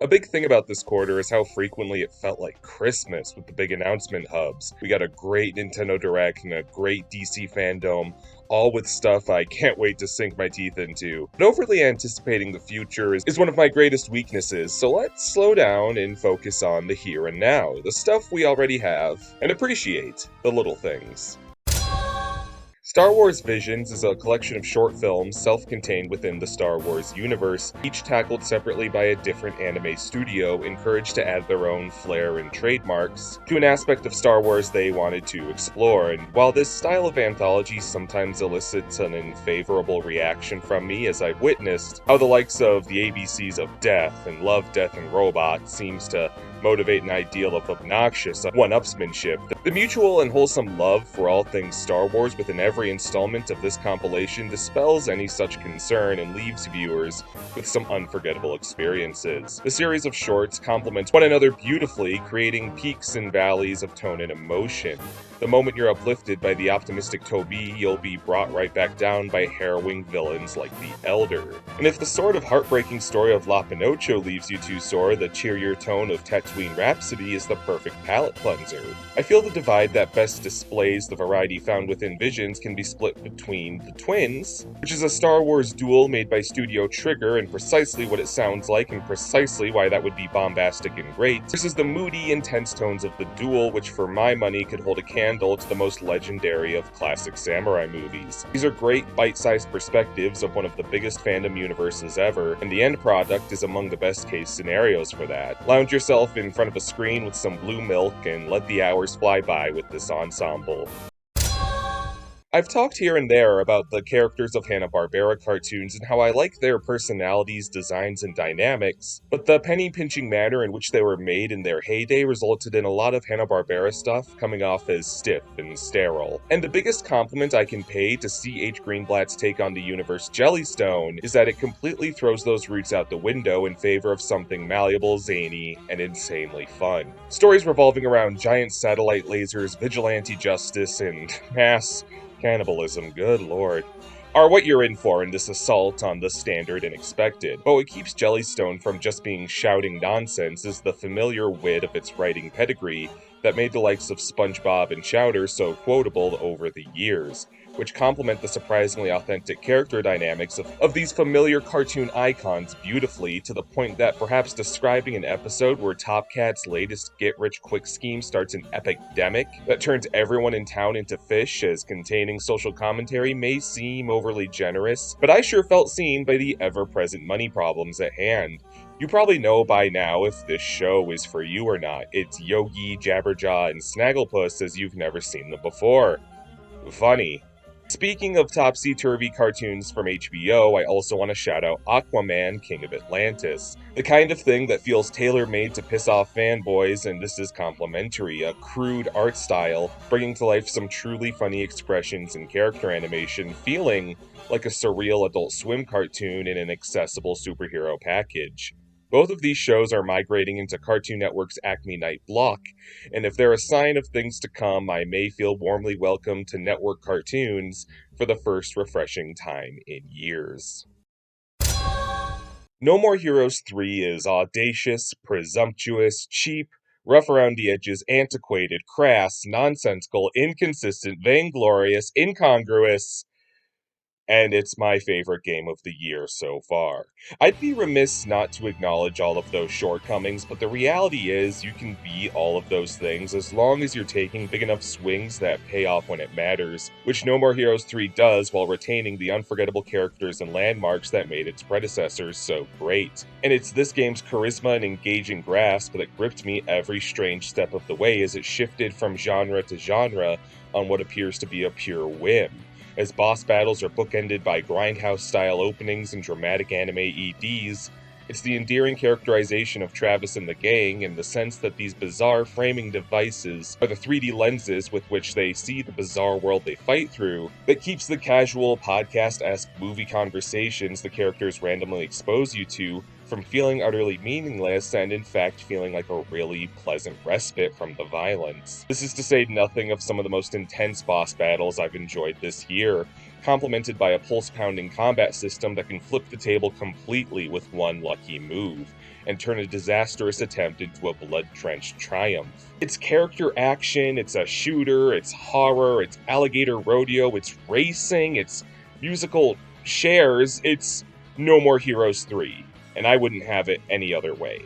A big thing about this quarter is how frequently it felt like Christmas with the big announcement hubs. We got a great Nintendo Direct and a great DC fandom, all with stuff I can't wait to sink my teeth into. But overly anticipating the future is one of my greatest weaknesses, so let's slow down and focus on the here and now, the stuff we already have, and appreciate the little things. Star Wars Visions is a collection of short films self-contained within the Star Wars universe, each tackled separately by a different anime studio, encouraged to add their own flair and trademarks to an aspect of Star Wars they wanted to explore. And while this style of anthology sometimes elicits an unfavorable reaction from me, as I've witnessed how the likes of the ABCs of Death and Love, Death, and Robots seems to motivate an ideal of obnoxious one-upsmanship, the mutual and wholesome love for all things Star Wars within every installment of this compilation dispels any such concern and leaves viewers with some unforgettable experiences. The series of shorts complement one another beautifully, creating peaks and valleys of tone and emotion. The moment you're uplifted by the optimistic Toby, you'll be brought right back down by harrowing villains like the Elder. And if the sort of heartbreaking story of La Pinocho leaves you too sore, the cheerier tone of Tatooine Rhapsody is the perfect palate cleanser. I feel the divide that best displays the variety found within Visions can be split between The Twins, which is a Star Wars duel made by Studio Trigger and precisely what it sounds like and precisely why that would be bombastic and great, versus the moody, intense tones of The Duel, which for my money could hold a candle to the most legendary of classic samurai movies. These are great bite-sized perspectives of one of the biggest fandom universes ever, and the end product is among the best case scenarios for that. Lounge yourself in front of a screen with some blue milk and let the hours fly by with this ensemble. I've talked here and there about the characters of Hanna-Barbera cartoons and how I like their personalities, designs, and dynamics, but the penny-pinching manner in which they were made in their heyday resulted in a lot of Hanna-Barbera stuff coming off as stiff and sterile. And the biggest compliment I can pay to C.H. Greenblatt's take on the universe Jellystone is that it completely throws those roots out the window in favor of something malleable, zany, and insanely fun. Stories revolving around giant satellite lasers, vigilante justice, and mass cannibalism, good lord, are what you're in for in this assault on the standard and expected. But what keeps Jellystone from just being shouting nonsense is the familiar wit of its writing pedigree that made the likes of SpongeBob and Chowder so quotable over the years, which complement the surprisingly authentic character dynamics of these familiar cartoon icons beautifully, to the point that perhaps describing an episode where Top Cat's latest get-rich-quick scheme starts an epidemic that turns everyone in town into fish as containing social commentary may seem overly generous, but I sure felt seen by the ever-present money problems at hand. You probably know by now if this show is for you or not. It's Yogi, Jabberjaw, and Snagglepuss as you've never seen them before. Funny. Speaking of topsy-turvy cartoons from HBO, I also want to shout out Aquaman, King of Atlantis. The kind of thing that feels tailor-made to piss off fanboys, and this is complimentary, a crude art style, bringing to life some truly funny expressions and character animation, feeling like a surreal Adult Swim cartoon in an accessible superhero package. Both of these shows are migrating into Cartoon Network's Acme Night block, and if they're a sign of things to come, I may feel warmly welcome to network cartoons for the first refreshing time in years. No More Heroes 3 is audacious, presumptuous, cheap, rough around the edges, antiquated, crass, nonsensical, inconsistent, vainglorious, incongruous, and it's my favorite game of the year so far. I'd be remiss not to acknowledge all of those shortcomings, but the reality is you can be all of those things as long as you're taking big enough swings that pay off when it matters, which No More Heroes 3 does while retaining the unforgettable characters and landmarks that made its predecessors so great. And it's this game's charisma and engaging grasp that gripped me every strange step of the way as it shifted from genre to genre on what appears to be a pure whim. As boss battles are bookended by grindhouse-style openings and dramatic anime EDs, it's the endearing characterization of Travis and the gang and the sense that these bizarre framing devices are the 3D lenses with which they see the bizarre world they fight through that keeps the casual podcast-esque movie conversations the characters randomly expose you to from feeling utterly meaningless and in fact feeling like a really pleasant respite from the violence. This is to say nothing of some of the most intense boss battles I've enjoyed this year, complemented by a pulse-pounding combat system that can flip the table completely with one lucky move. and turn a disastrous attempt into a blood-drenched triumph. It's character action, it's a shooter, it's horror, it's alligator rodeo, it's racing, it's musical shares, it's No More Heroes 3, and I wouldn't have it any other way.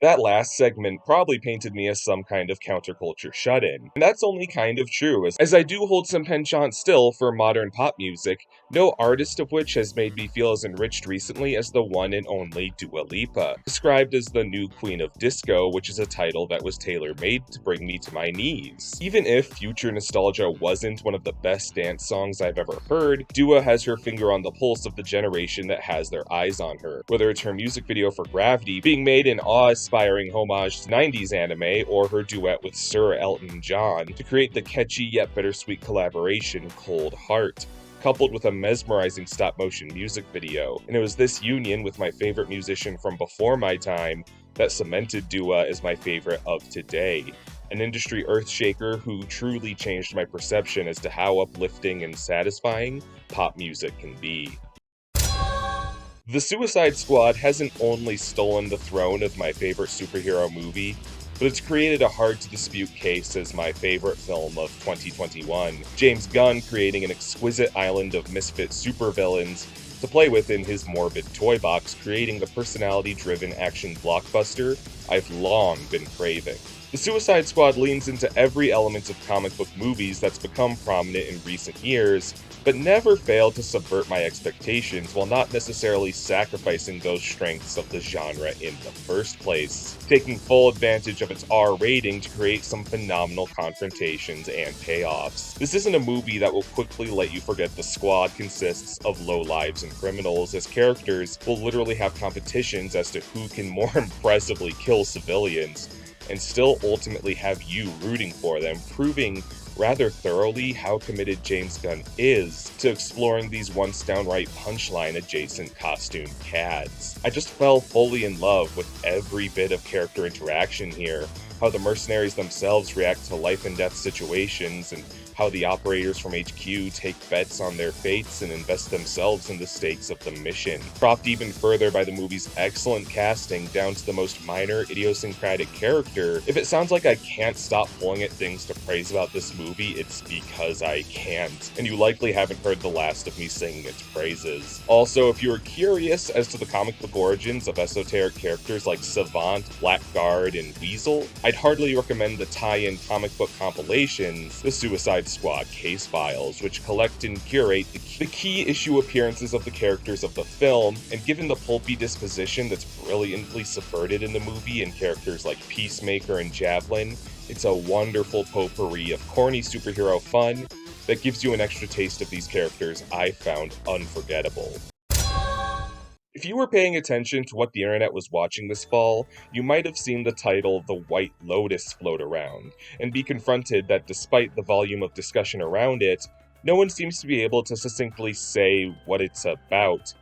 That last segment probably painted me as some kind of counterculture shut-in, and that's only kind of true, as I do hold some penchant still for modern pop music, no artist of which has made me feel as enriched recently as the one and only Dua Lipa, described as the new queen of disco, which is a title that was tailor-made to bring me to my knees. Even if Future Nostalgia wasn't one of the best dance songs I've ever heard, Dua has her finger on the pulse of the generation that has their eyes on her, whether it's her music video for Gravity being made in awe-inspiring homage to 90s anime, or her duet with Sir Elton John to create the catchy yet bittersweet collaboration Cold Heart, coupled with a mesmerizing stop-motion music video. And it was this union with my favorite musician from before my time that cemented Dua as my favorite of today. An industry earthshaker who truly changed my perception as to how uplifting and satisfying pop music can be. The Suicide Squad hasn't only stolen the throne of my favorite superhero movie, but it's created a hard-to-dispute case as my favorite film of 2021, James Gunn creating an exquisite island of misfit supervillains to play with in his morbid toy box, creating the personality-driven action blockbuster I've long been craving. The Suicide Squad leans into every element of comic book movies that's become prominent in recent years, but never failed to subvert my expectations while not necessarily sacrificing those strengths of the genre in the first place, taking full advantage of its R rating to create some phenomenal confrontations and payoffs. This isn't a movie that will quickly let you forget the squad consists of lowlives and criminals, as characters will literally have competitions as to who can more impressively kill civilians, and still ultimately have you rooting for them, proving rather thoroughly how committed James Gunn is to exploring these once downright punchline adjacent costume cads. I just fell fully in love with every bit of character interaction here, how the mercenaries themselves react to life and death situations, and how the operators from HQ take bets on their fates and invest themselves in the stakes of the mission. Propped even further by the movie's excellent casting down to the most minor idiosyncratic character, if it sounds like I can't stop pulling at things to praise about this movie, it's because I can't, and you likely haven't heard the last of me singing its praises. Also, if you are curious as to the comic book origins of esoteric characters like Savant, Blackguard, and Weasel, I'd hardly recommend the tie-in comic book compilations, The Suicide Squad Case Files, which collect and curate the key issue appearances of the characters of the film, and given the pulpy disposition that's brilliantly subverted in the movie in characters like Peacemaker and Javelin, it's a wonderful potpourri of corny superhero fun that gives you an extra taste of these characters I found unforgettable. If you were paying attention to what the internet was watching this fall, you might have seen the title The White Lotus float around, and be confronted that despite the volume of discussion around it, no one seems to be able to succinctly say what it's about.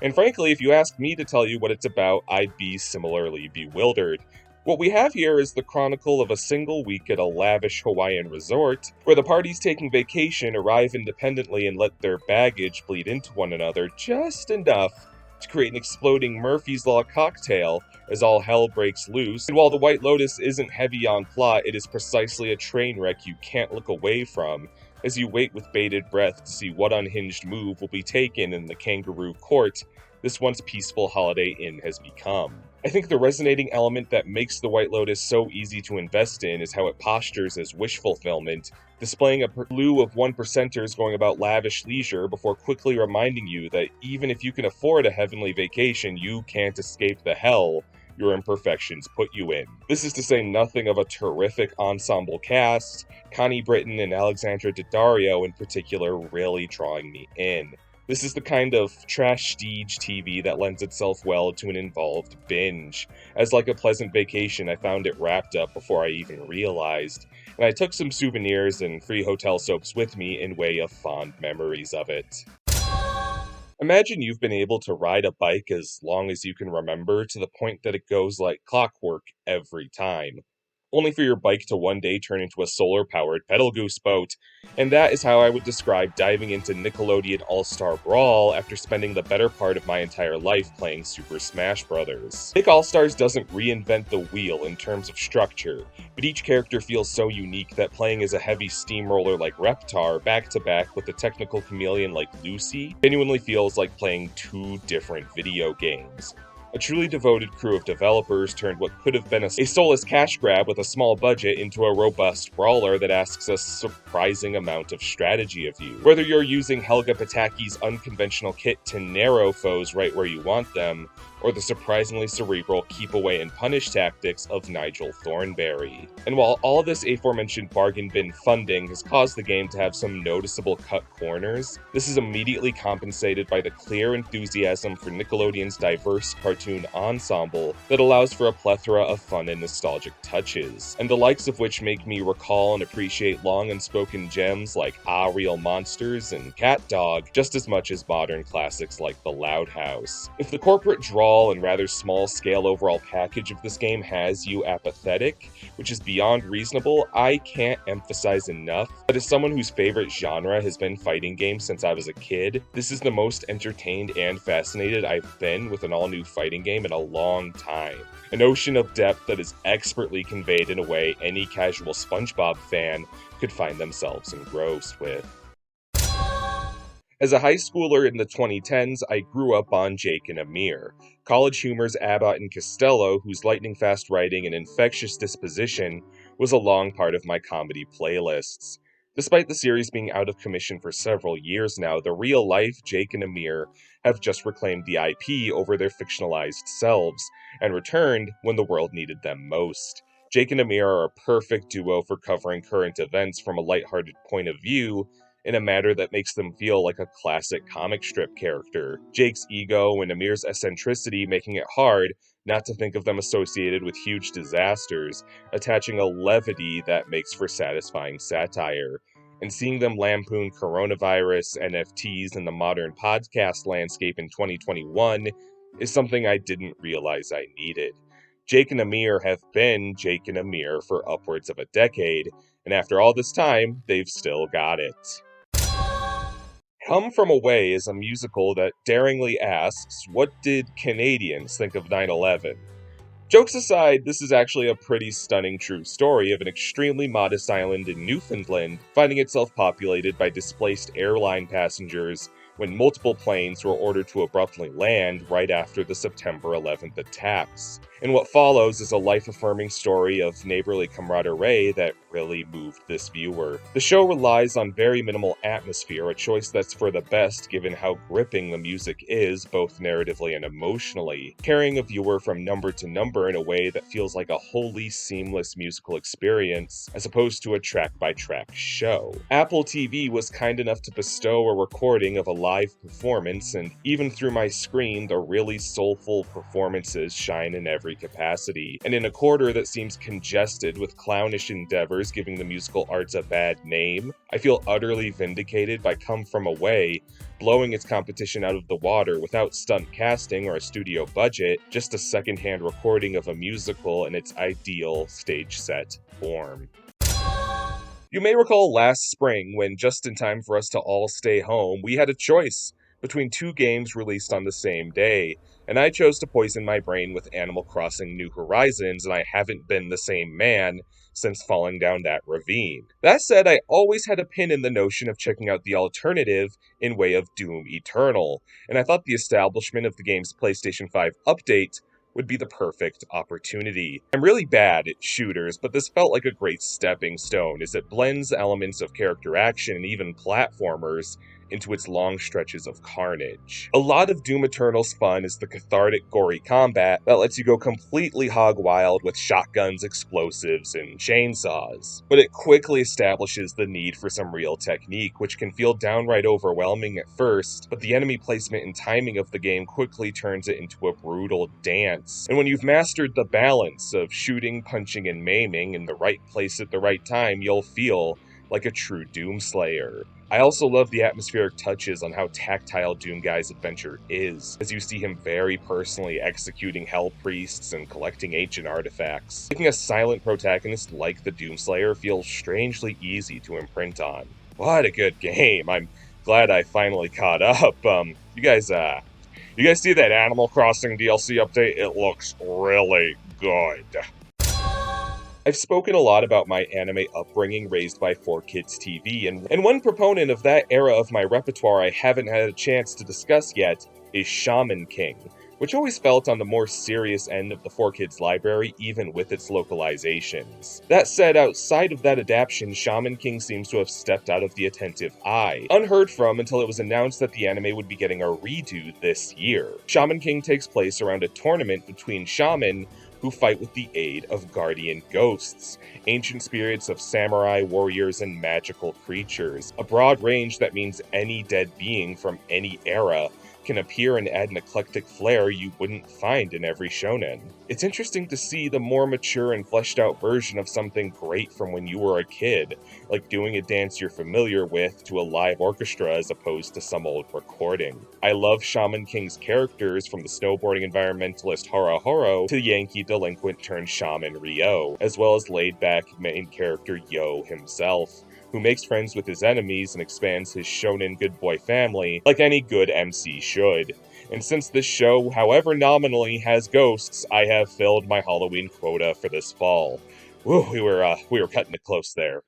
And frankly, if you asked me to tell you what it's about, I'd be similarly bewildered. What we have here is the chronicle of a single week at a lavish Hawaiian resort, where the parties taking vacation arrive independently and let their baggage bleed into one another just enough to create an exploding Murphy's Law cocktail as all hell breaks loose. And while The White Lotus isn't heavy on plot, it is precisely a train wreck you can't look away from, as you wait with bated breath to see what unhinged move will be taken in the kangaroo court this once peaceful Holiday Inn has become. I think the resonating element that makes The White Lotus so easy to invest in is how it postures as wish fulfillment, displaying a slew of one-percenters going about lavish leisure before quickly reminding you that even if you can afford a heavenly vacation, you can't escape the hell your imperfections put you in. This is to say nothing of a terrific ensemble cast, Connie Britton and Alexandra Daddario in particular really drawing me in. This is the kind of trash-stige TV that lends itself well to an involved binge. As like a pleasant vacation, I found it wrapped up before I even realized, and I took some souvenirs and free hotel soaps with me in way of fond memories of it. Imagine you've been able to ride a bike as long as you can remember, to the point that it goes like clockwork every time. only for your bike to one day turn into a solar-powered pedal goose boat. And that is how I would describe diving into Nickelodeon AllStar Brawl after spending the better part of my entire life playing Super Smash Bros. Big All-Stars doesn't reinvent the wheel in terms of structure, but each character feels so unique that playing as a heavy steamroller like Reptar back-to-back with a technical chameleon like Lucy genuinely feels like playing two different video games. A truly devoted crew of developers turned what could have been a soulless cash grab with a small budget into a robust brawler that asks a surprising amount of strategy of you. Whether you're using Helga Pataki's unconventional kit to narrow foes right where you want them, or the surprisingly cerebral keep away and punish tactics of Nigel Thornberry. And while all this aforementioned bargain bin funding has caused the game to have some noticeable cut corners, this is immediately compensated by the clear enthusiasm for Nickelodeon's diverse cartoon ensemble that allows for a plethora of fun and nostalgic touches, and the likes of which make me recall and appreciate long unspoken gems like Ah Real Monsters and Cat Dog just as much as modern classics like The Loud House. If the corporate draw and rather small-scale overall package of this game has you apathetic, which is beyond reasonable, I can't emphasize enough that as someone whose favorite genre has been fighting games since I was a kid, this is the most entertained and fascinated I've been with an all-new fighting game in a long time. An ocean of depth that is expertly conveyed in a way any casual SpongeBob fan could find themselves engrossed with. As a high schooler in the 2010s, I grew up on Jake and Amir, college humor's Abbott and Costello, whose lightning-fast writing and infectious disposition was a long part of my comedy playlists. Despite the series being out of commission for several years now, the real-life Jake and Amir have just reclaimed the IP over their fictionalized selves, and returned when the world needed them most. Jake and Amir are a perfect duo for covering current events from a lighthearted point of view, in a manner that makes them feel like a classic comic strip character. Jake's ego and Amir's eccentricity making it hard not to think of them associated with huge disasters, attaching a levity that makes for satisfying satire. And seeing them lampoon coronavirus, NFTs, and the modern podcast landscape in 2021 is something I didn't realize I needed. Jake and Amir have been Jake and Amir for upwards of a decade, and after all this time, they've still got it. Come From Away is a musical that daringly asks, what did Canadians think of 9/11? Jokes aside, this is actually a pretty stunning true story of an extremely modest island in Newfoundland finding itself populated by displaced airline passengers when multiple planes were ordered to abruptly land right after the September 11th attacks. And what follows is a life-affirming story of neighborly camaraderie that really moved this viewer. The show relies on very minimal atmosphere, a choice that's for the best given how gripping the music is, both narratively and emotionally, carrying a viewer from number to number in a way that feels like a wholly seamless musical experience, as opposed to a track-by-track show. Apple TV was kind enough to bestow a recording of a live performance, and even through my screen, the really soulful performances shine in every capacity. And in a quarter that seems congested with clownish endeavors giving the musical arts a bad name, I feel utterly vindicated by Come From Away, blowing its competition out of the water without stunt casting or a studio budget, just a secondhand recording of a musical in its ideal stage set form. You may recall last spring when, just in time for us to all stay home, we had a choice between two games released on the same day, and I chose to poison my brain with Animal Crossing New Horizons, and I haven't been the same man since falling down that ravine. That said, I always had a pin in the notion of checking out the alternative in way of Doom Eternal, and I thought the establishment of the game's PlayStation 5 update would be the perfect opportunity. I'm really bad at shooters, but this felt like a great stepping stone as it blends elements of character action and even platformers into its long stretches of carnage. A lot of Doom Eternal's fun is the cathartic, gory combat that lets you go completely hog wild with shotguns, explosives, and chainsaws. But it quickly establishes the need for some real technique, which can feel downright overwhelming at first, but the enemy placement and timing of the game quickly turns it into a brutal dance. And when you've mastered the balance of shooting, punching, and maiming in the right place at the right time, you'll feel like a true Doomslayer. I also love the atmospheric touches on how tactile Doomguy's adventure is, as you see him very personally executing Hell Priests and collecting ancient artifacts. Making a silent protagonist like the Doomslayer feels strangely easy to imprint on. What a good game! I'm glad I finally caught up. You guys see that Animal Crossing DLC update? It looks really good. I've spoken a lot about my anime upbringing raised by 4Kids TV, and one proponent of that era of my repertoire I haven't had a chance to discuss yet is Shaman King, which always felt on the more serious end of the 4Kids library, even with its localizations. That said, outside of that adaptation, Shaman King seems to have stepped out of the attentive eye, unheard from until it was announced that the anime would be getting a redo this year. Shaman King takes place around a tournament between shaman who fight with the aid of guardian ghosts, ancient spirits of samurai, warriors, and magical creatures. A broad range that means any dead being from any era can appear and add an eclectic flair you wouldn't find in every shonen. It's interesting to see the more mature and fleshed out version of something great from when you were a kid, like doing a dance you're familiar with to a live orchestra as opposed to some old recording. I love Shaman King's characters, from the snowboarding environmentalist Horo Horo to Yankee delinquent turned shaman Ryo, as well as laid-back main character Yo himself, who makes friends with his enemies and expands his shonen good boy family like any good MC should. And since this show, however nominally, has ghosts, I have filled my Halloween quota for this fall. Woo, we were cutting it close there.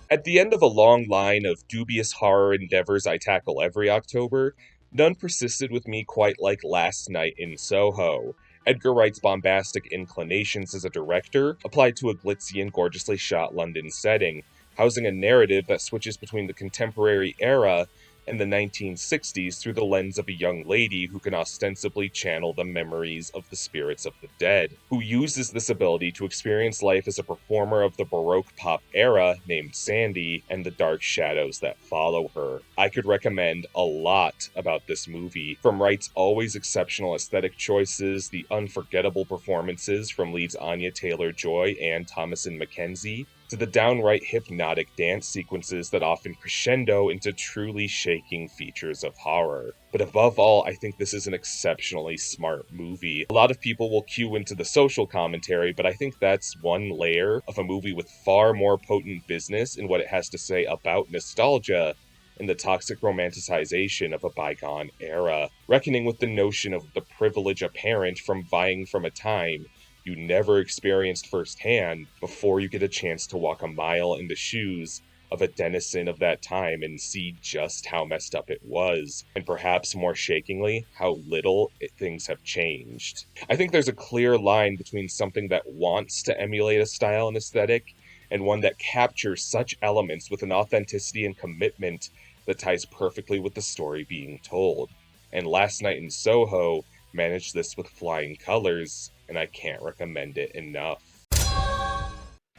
At the end of a long line of dubious horror endeavors I tackle every October, none persisted with me quite like Last Night in Soho. Edgar Wright's bombastic inclinations as a director applied to a glitzy and gorgeously shot London setting, housing a narrative that switches between the contemporary era and the 1960s through the lens of a young lady who can ostensibly channel the memories of the spirits of the dead, who uses this ability to experience life as a performer of the Baroque pop era named Sandy and the dark shadows that follow her. I could recommend a lot about this movie, from Wright's always exceptional aesthetic choices, the unforgettable performances from leads Anya Taylor-Joy and Thomasin McKenzie, to the downright hypnotic dance sequences that often crescendo into truly shaking features of horror. But above all, I think this is an exceptionally smart movie. A lot of people will cue into the social commentary, but I think that's one layer of a movie with far more potent business in what it has to say about nostalgia and the toxic romanticization of a bygone era, reckoning with the notion of the privilege apparent from vying from a time you never experienced firsthand before you get a chance to walk a mile in the shoes of a denizen of that time and see just how messed up it was, and perhaps more shakingly, how little things have changed. I think there's a clear line between something that wants to emulate a style and aesthetic, and one that captures such elements with an authenticity and commitment that ties perfectly with the story being told. And Last Night in Soho managed this with flying colors, and I can't recommend it enough.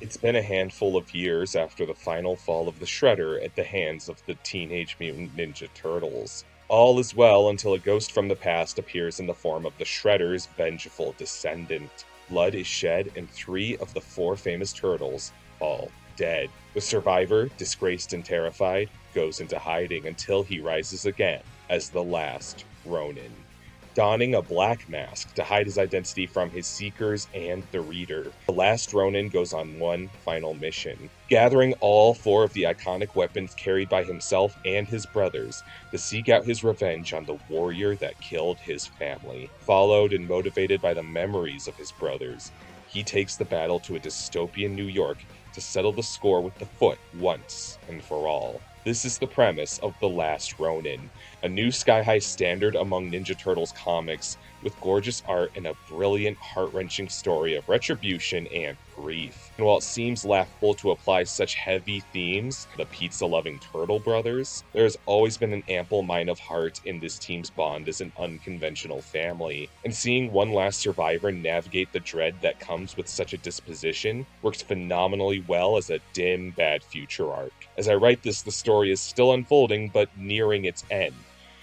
It's been a handful of years after the final fall of the Shredder at the hands of the Teenage Mutant Ninja Turtles. All is well until a ghost from the past appears in the form of the Shredder's vengeful descendant. Blood is shed, and 3 of the 4 famous turtles fall dead. The survivor, disgraced and terrified, goes into hiding until he rises again as the Last Ronin, donning a black mask to hide his identity from his seekers and the reader. The Last Ronin goes on one final mission, gathering all 4 of the iconic weapons carried by himself and his brothers to seek out his revenge on the warrior that killed his family. Followed and motivated by the memories of his brothers, he takes the battle to a dystopian New York to settle the score with the Foot once and for all. This is the premise of The Last Ronin, a new sky-high standard among Ninja Turtles comics, with gorgeous art and a brilliant, heart-wrenching story of retribution and grief. And while it seems laughable to apply such heavy themes to the pizza-loving Turtle brothers, there has always been an ample mine of heart in this team's bond as an unconventional family. And seeing one last survivor navigate the dread that comes with such a disposition works phenomenally well as a dim, bad future arc. As I write this, the story is still unfolding, but nearing its end.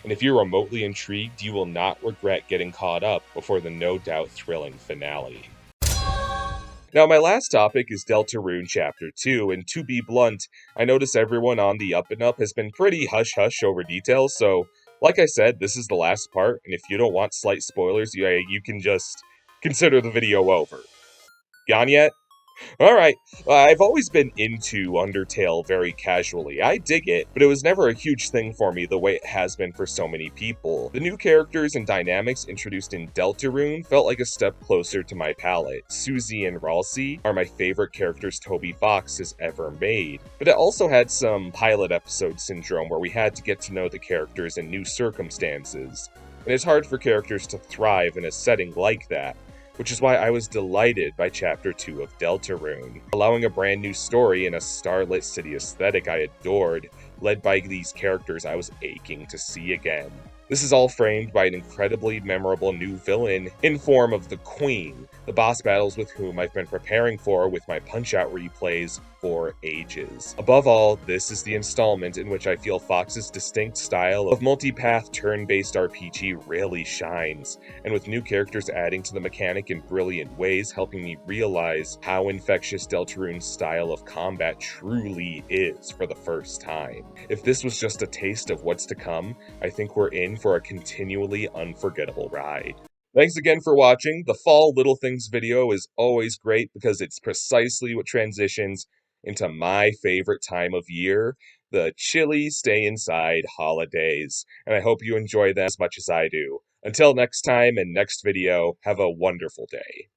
And if you're remotely intrigued, you will not regret getting caught up before the no doubt thrilling finale. Now, my last topic is Deltarune Chapter 2, and to be blunt, I notice everyone on the up and up has been pretty hush hush over details, so like I said, this is the last part, and if you don't want slight spoilers, you can just consider the video over. Gone yet? Alright, I've always been into Undertale very casually. I dig it, but it was never a huge thing for me the way it has been for so many people. The new characters and dynamics introduced in Deltarune felt like a step closer to my palate. Susie and Ralsei are my favorite characters Toby Fox has ever made, but it also had some pilot episode syndrome where we had to get to know the characters in new circumstances, and it's hard for characters to thrive in a setting like that, which is why I was delighted by Chapter 2 of Deltarune, allowing a brand new story in a starlit city aesthetic I adored, led by these characters I was aching to see again. This is all framed by an incredibly memorable new villain in form of the Queen, the boss battles with whom I've been preparing for with my Punch-Out replays for ages. Above all, this is the installment in which I feel Fox's distinct style of multi-path turn-based RPG really shines, and with new characters adding to the mechanic in brilliant ways, helping me realize how infectious Deltarune's style of combat truly is for the first time. If this was just a taste of what's to come, I think we're in for a continually unforgettable ride. Thanks again for watching. The Fall Little Things video is always great because it's precisely what transitions into my favorite time of year, the chilly stay inside holidays, and I hope you enjoy them as much as I do. Until next time and next video, have a wonderful day.